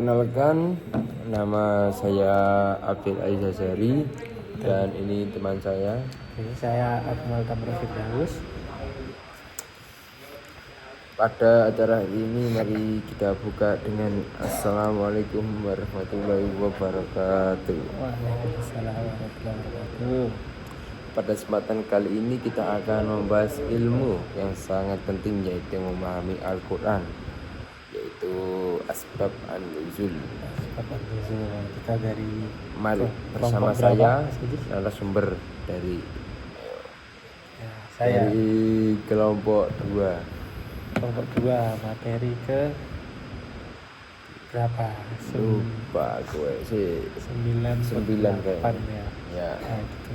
Perkenalkan, nama saya Abdul Aizazari dan ini teman saya. Oke, saya Akmal Tamro Firdaus. Pada acara hari ini mari kita buka dengan Assalamualaikum warahmatullahi wabarakatuh. Waalaikumsalam warahmatullahi wabarakatuh. Pada kesempatan kali ini kita akan membahas ilmu yang sangat penting, yaitu memahami Al-Quran, yaitu asbab an-nuzul. Asbab an-nuzul, kita dari Mari bersama kelompok saya berapa? narasumber dari Saya kelompok 2. kelompok 2, materi ke berapa? Lupa gue sih. 9 kayaknya. ya. Nah, gitu.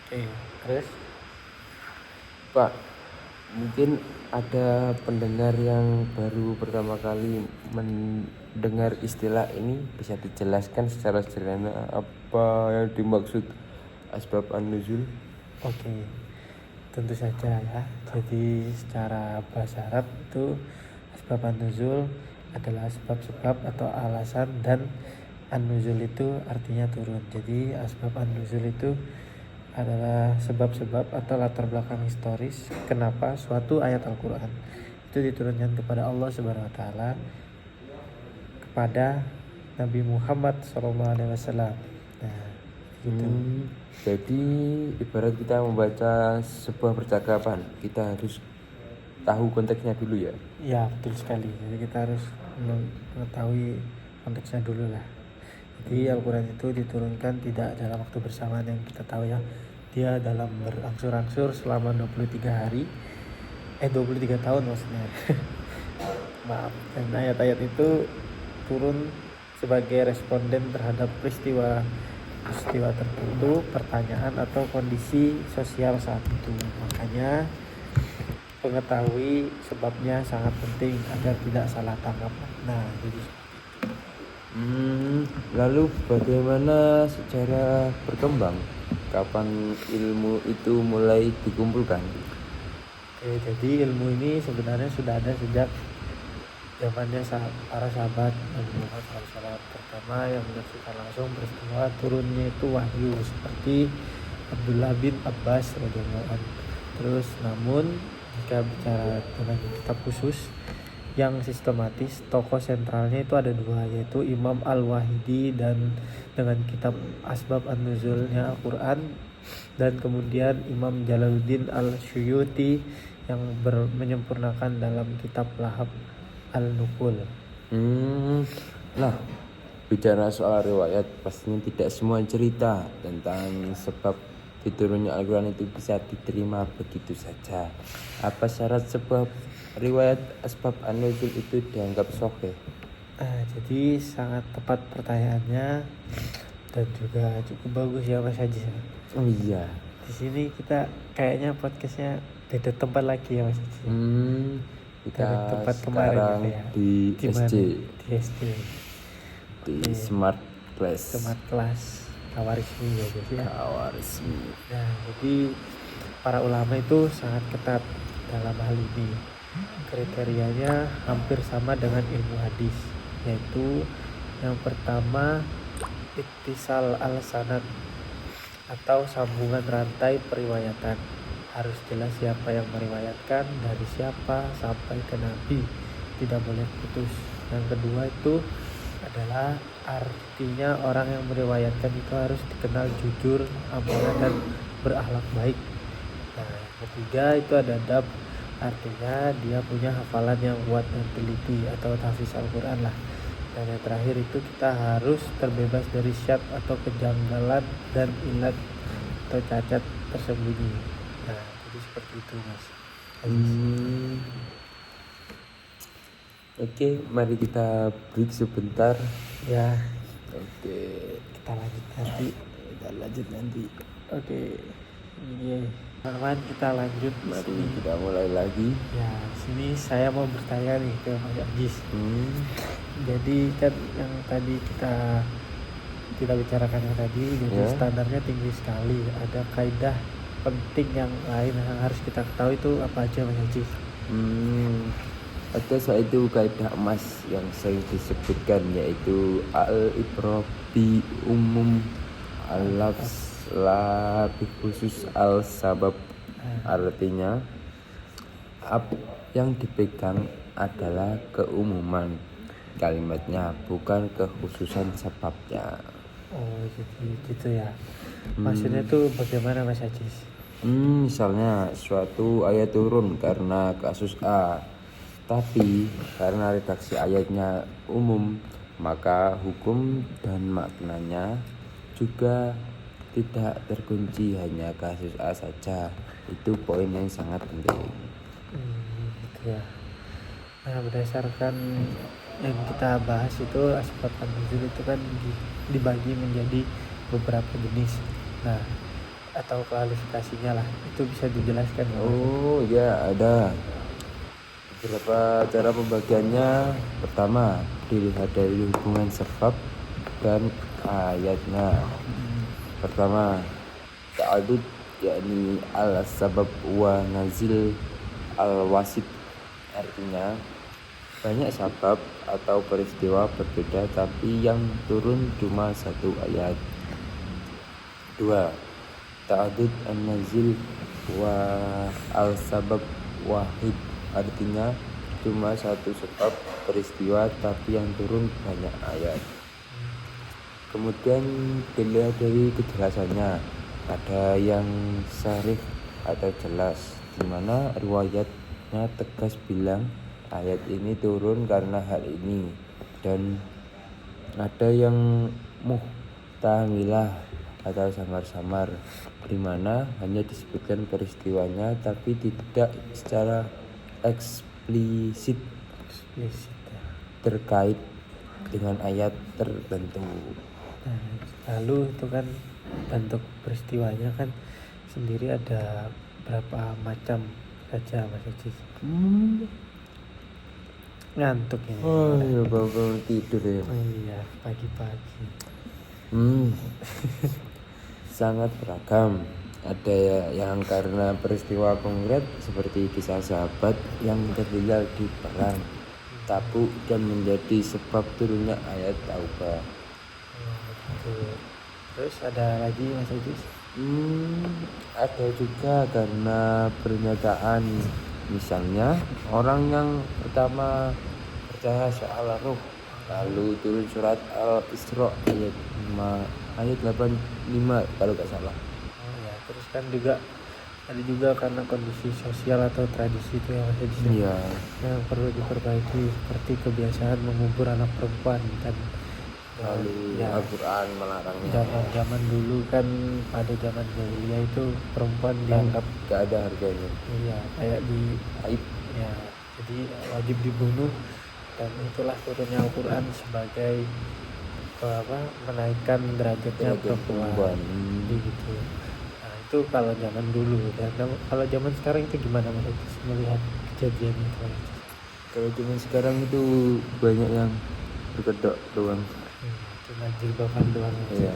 Oke, terus Pak, mungkin ada pendengar yang baru pertama kali mendengar istilah ini, bisa dijelaskan secara sederhana apa yang dimaksud asbab an-nuzul? Oke, tentu saja ya. Jadi secara bahasa Arab itu asbab an-nuzul adalah sebab-sebab atau alasan, dan an-nuzul itu artinya turun. Jadi asbab an-nuzul itu adalah sebab-sebab atau latar belakang historis kenapa suatu ayat Al-Quran itu diturunkan kepada Allah Subhanahu wa taala kepada Nabi Muhammad SAW. Nah, gitu. Jadi ibarat kita membaca sebuah percakapan, kita harus tahu konteksnya dulu ya. Ya, betul sekali. Jadi kita harus mengetahui konteksnya dulu lah. Jadi Al-Quran itu diturunkan tidak dalam waktu bersamaan yang kita tahu ya. Dia dalam berangsur-angsur selama 23 hari 23 tahun maksudnya. Maaf. Dan ayat-ayat itu turun sebagai responden terhadap peristiwa tertentu, pertanyaan atau kondisi sosial saat itu. Makanya mengetahui sebabnya sangat penting agar tidak salah tangkap. Nah, jadi Lalu bagaimana secara berkembang? Kapan ilmu itu mulai dikumpulkan? Oke, jadi ilmu ini sebenarnya sudah ada sejak zamannya para sahabat Nabi Muhammad SAW. Pertama yang menyaksikan langsung peristiwa turunnya itu wahyu, seperti Abdullah bin Abbas radhiyallahu anhu. Terus namun jika bicara dengan kitab khusus yang sistematis, tokoh sentralnya itu ada dua, yaitu Imam Al-Wahidi dan dengan kitab Asbab An-Nuzulnya Al-Quran, dan kemudian Imam Jalaluddin Al-Suyuti yang menyempurnakan dalam kitab Lahab Al-Nuqul. Nah, bicara soal riwayat, pastinya tidak semua cerita tentang sebab diturunnya Al-Quran itu bisa diterima begitu saja. Apa syarat sebab riwayat asbab an-nuzul itu dianggap sahih? Jadi sangat tepat pertanyaannya dan juga cukup bagus ya Mas Haji. Oh iya. Di sini kita kayaknya podcastnya beda tempat lagi ya Mas Haji. Kita tempat sekarang gitu ya. di SC. Di SD. Di Smart Class Kawarismi ya guys ya. Kawarismi. Nah, jadi para ulama itu sangat ketat dalam hal ini. Kriterianya hampir sama dengan ilmu hadis, yaitu yang pertama ittisal al-sanad atau sambungan rantai periwayatan. Harus jelas siapa yang meriwayatkan, dari siapa sampai ke Nabi, tidak boleh putus. Yang kedua itu adalah artinya orang yang meriwayatkan itu harus dikenal jujur, amanah, dan berakhlak baik. Nah, yang ketiga itu ada adab, artinya dia punya hafalan yang kuat dan teliti atau tahfiz Al-Quran lah. Dan yang terakhir itu kita harus terbebas dari syad atau kejanggalan dan ilat atau cacat tersembunyi. Nah, jadi seperti itu Mas. Oke, mari kita break sebentar. Ya, Oke, kita lanjut nanti. Oke. Iya. Teman, kita lanjut. Mari kita mulai lagi. Ya, sini saya mau bertanya nih ke Mas Ajis. Jadi kan yang tadi kita bicarakan yang tadi, jadi standarnya tinggi sekali. Ada kaidah penting yang lain yang harus kita ketahui itu apa aja Mas Ajis? Ada suatu kaidah emas yang sering disebutkan, yaitu al-ibrah bi umum al-lafz la bi khusus al-sabab. Artinya yang dipegang adalah keumuman kalimatnya, bukan kekhususan sebabnya. Oh jadi gitu ya. Maksudnya tuh bagaimana Mas Ajis? Misalnya suatu ayat turun karena kasus A, tapi karena redaksi ayatnya umum, maka hukum dan maknanya juga tidak terkunci hanya kasus A saja. Itu poin yang sangat penting. Gitu ya. Nah berdasarkan yang kita bahas itu asbab nuzul itu kan dibagi menjadi beberapa jenis. Nah atau kualifikasinya lah, itu bisa dijelaskan nggak, Mas? Oh ya, ada beberapa cara pembagiannya. Pertama, dilihat dari hubungan sebab dan ayatnya. Pertama, ta'adud, yakni al-sabab wa nazil al-wasit. Artinya banyak sabab atau peristiwa berbeda tapi yang turun cuma satu ayat. Dua, ta'adud an-nazil wa al-sabab wahid. Artinya cuma satu sebab peristiwa tapi yang turun banyak ayat. Kemudian dilihat dari kejelasannya, ada yang syarih atau jelas, dimana riwayatnya tegas bilang ayat ini turun karena hal ini, dan ada yang muhtamilah atau samar-samar, dimana hanya disebutkan peristiwanya tapi tidak secara eksplisit Ya. terkait dengan ayat tertentu. Nah, lalu itu kan bentuk peristiwanya kan sendiri ada berapa macam saja Mas Ajis? Ngantuk ini. Oh iya, bangun tidur ya. Oh iya, pagi-pagi. Sangat beragam. Ada yang karena peristiwa konkret seperti kisah sahabat yang tertinggal di perang Tabuk dan menjadi sebab turunnya ayat Taubah. Gitu. Terus ada lagi Mas Ajis? Ada juga karena pernyataan, misalnya orang yang pertama percaya soal ruh, lalu turun surat Al-Isra ayat 85 kalau nggak salah. Oh ya, terus kan juga ada juga karena kondisi sosial atau tradisi itu yang masih bisa Iya. yang perlu diperbaiki, seperti kebiasaan mengubur anak perempuan kan. Lalu Ya, Al-Quran melarangnya. zaman dulu kan pada zaman jahiliyah itu perempuan Dianggap dianggap gak ada harganya. iya kayak di Aib. ya jadi wajib dibunuh, dan itulah turunnya Al-Quran sebagai menaikkan derajatnya Derajat perempuan. perempuan. Jadi gitu. Nah itu kalau zaman dulu ya. Kalau zaman sekarang itu gimana Mas Ajis melihat kejadian itu? Kalau zaman sekarang itu banyak yang berkedok doang. Itu jilbaban doang aja. Iya.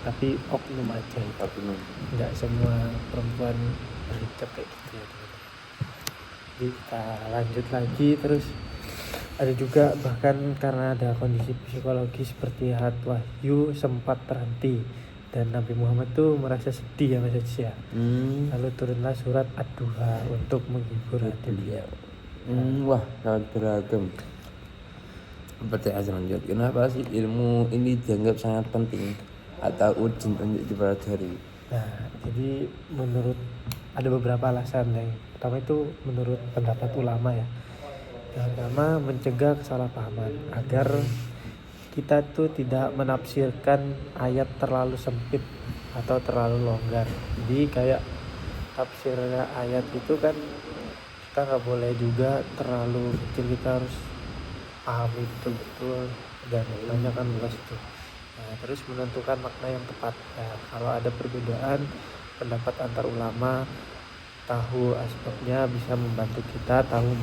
Tapi oknum aja itu. Tapi Nggak semua perempuan berhijab kayak gitu ya teman. Jadi kita lanjut lagi, terus ada juga bahkan karena ada kondisi psikologi seperti Hat Wahyu sempat terhenti dan Nabi Muhammad tuh merasa sedih ya Mas Ajis ya. Lalu turunlah surat Ad-Duha untuk menghibur hati beliau. Wah, sangat beragam. Pertanyaan selanjutnya, kenapa sih ilmu ini dianggap sangat penting atau urgent untuk dipelajari? Nah, jadi menurut ada beberapa alasan. Yang pertama itu menurut pendapat ulama ya. Yang pertama mencegah kesalahpahaman agar kita tuh tidak menafsirkan ayat terlalu sempit atau terlalu longgar. Jadi kayak tafsirnya ayat itu kan kita nggak boleh juga terlalu kecil, kita harus pahami betul-betul dan banyak kan luas itu. Nah, terus menentukan makna yang tepat. Nah, kalau ada perbedaan pendapat antar ulama, tahu asbabnya bisa membantu kita tahu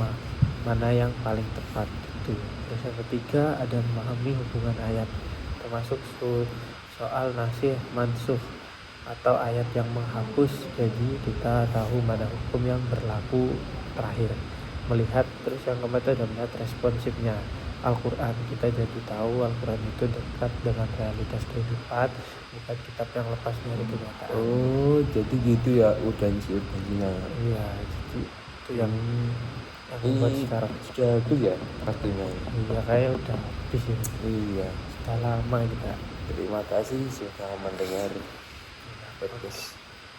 mana yang paling tepat itu. Terus yang ketiga ada memahami hubungan ayat, termasuk soal nasih mansukh atau ayat yang menghapus, jadi kita tahu mana hukum yang berlaku terakhir. melihat, terus yang keempat itu adalah melihat responsifnya Al-Quran. Kita jadi tahu Al-Quran itu dekat dengan realitas kehidupan, bukan kitab yang lepas dari kenyataan. Oh, jadi gitu ya urgensinya. Iya, jadi itu yang membuat sekarang. Sudah habis ya waktunya. Iya, kayak udah habis ya. Iya. Sudah lama kita Terima kasih sudah mendengar podcast.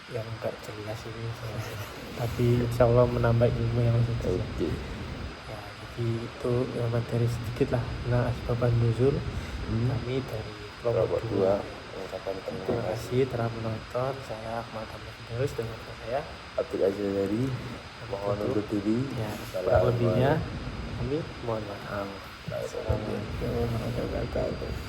yang enggak jelas ini tapi insya Allah menambah ilmu yang lebih jelas. Oke. Ya, jadi itu materi sedikit lah tentang asbab nuzul kami dari kelompok Kelompok 2 dua. mengucapkan Terima kasih telah menonton. Saya Ahmad Ahmad Firdaus dengan saya Abdul Aziz dari mohon undur diri. ya, kurang lebihnya kami mohon maaf. Assalamualaikum warahmatullahi wabarakatuh.